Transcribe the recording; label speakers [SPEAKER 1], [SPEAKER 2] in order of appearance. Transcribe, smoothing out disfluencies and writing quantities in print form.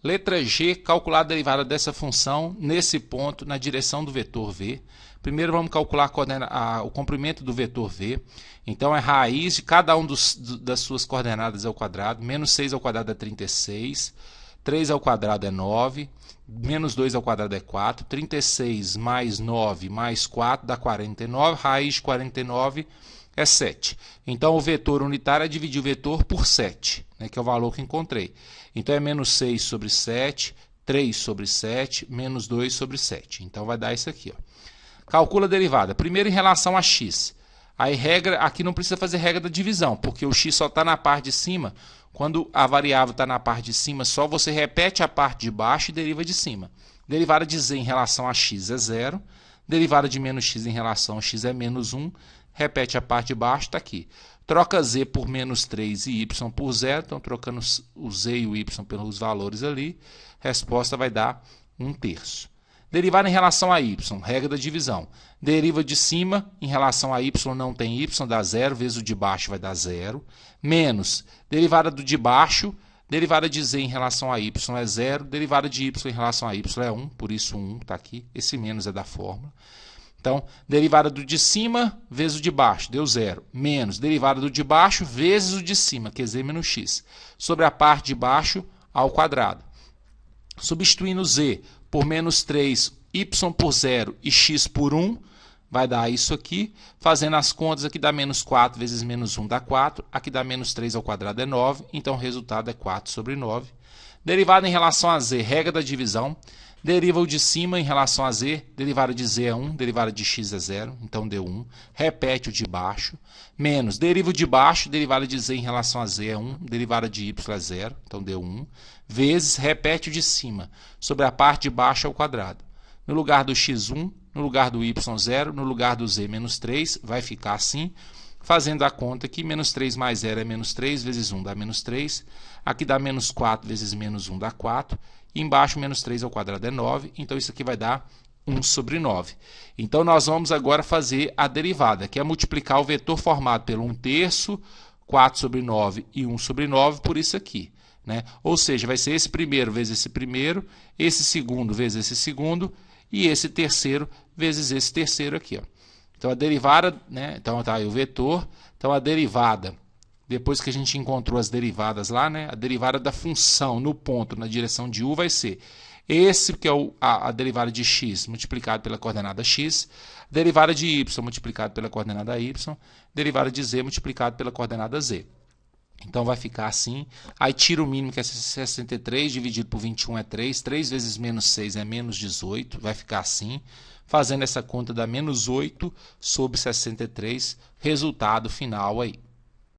[SPEAKER 1] Letra G, calcular a derivada dessa função nesse ponto na direção do vetor v. Primeiro vamos calcular o comprimento do vetor v. Então é raiz de cada um das suas coordenadas ao quadrado. Menos 6 ao quadrado é 36. 3 ao quadrado é 9. Menos 2 ao quadrado é 4. 36 mais 9 mais 4 dá 49. Raiz de 49 é 7. Então o vetor unitário é dividir o vetor por 7, né, que é o valor que encontrei. Então é menos 6 sobre 7, 3 sobre 7, menos 2 sobre 7. Então vai dar isso aqui. Ó. Calcula a derivada. Primeiro em relação a x. Aí aqui não precisa fazer regra da divisão, porque o x só está na parte de cima. Quando a variável está na parte de cima, só você repete a parte de baixo e deriva de cima. Derivada de z em relação a x é 0. Derivada de menos x em relação a x é menos 1. Repete a parte de baixo, está aqui. Troca z por menos 3 e y por 0. Então, trocando o z e o y pelos valores ali, resposta vai dar 1/3. Derivada em relação a y, regra da divisão. Deriva de cima em relação a y, não tem y, dá 0, vezes o de baixo vai dar 0. Menos, derivada do de baixo, derivada de z em relação a y é 0. Derivada de y em relação a y é 1, por isso 1 está aqui. Esse menos é da fórmula. Então, derivada do de cima vezes o de baixo, deu 0. Menos derivada do de baixo vezes o de cima, que é z menos x, sobre a parte de baixo ao quadrado. Substituindo z por menos 3, y por 0 e x por 1, vai dar isso aqui. Fazendo as contas, aqui dá menos 4 vezes menos 1 dá 4. Aqui dá menos 3 ao quadrado é 9. Então, o resultado é 4 sobre 9. Derivada em relação a z, regra da divisão. Deriva o de cima em relação a z, derivada de z é 1, derivada de x é 0, então deu 1. Repete o de baixo, menos, deriva o de baixo, derivada de z em relação a z é 1, derivada de y é 0, então deu 1. Vezes, repete o de cima, sobre a parte de baixo ao quadrado. No lugar do x, 1, no lugar do y, 0, no lugar do z, menos 3, vai ficar assim. Fazendo a conta aqui, menos 3 mais 0 é menos 3, vezes 1 dá menos 3. Aqui dá menos 4 vezes menos 1 dá 4. E embaixo, menos 3 ao quadrado é 9. Então, isso aqui vai dar 1 sobre 9. Então, nós vamos agora fazer a derivada, que é multiplicar o vetor formado pelo 1/3, 4 sobre 9 e 1 sobre 9 por isso aqui. Né? Ou seja, vai ser esse primeiro vezes esse primeiro, esse segundo vezes esse segundo e esse terceiro vezes esse terceiro aqui. Ó. Então, a derivada, né? Então, tá aí o vetor. Então, a derivada, depois que a gente encontrou as derivadas lá, né? A derivada da função no ponto, na direção de u, vai ser esse que é a derivada de x multiplicado pela coordenada x, derivada de y multiplicado pela coordenada y, derivada de z multiplicado pela coordenada z. Então, vai ficar assim. Aí, tira o mínimo, que é 63, dividido por 21 é 3. 3 vezes menos 6 é menos 18. Vai ficar assim. Fazendo essa conta dá menos 8 sobre 63. Resultado final aí.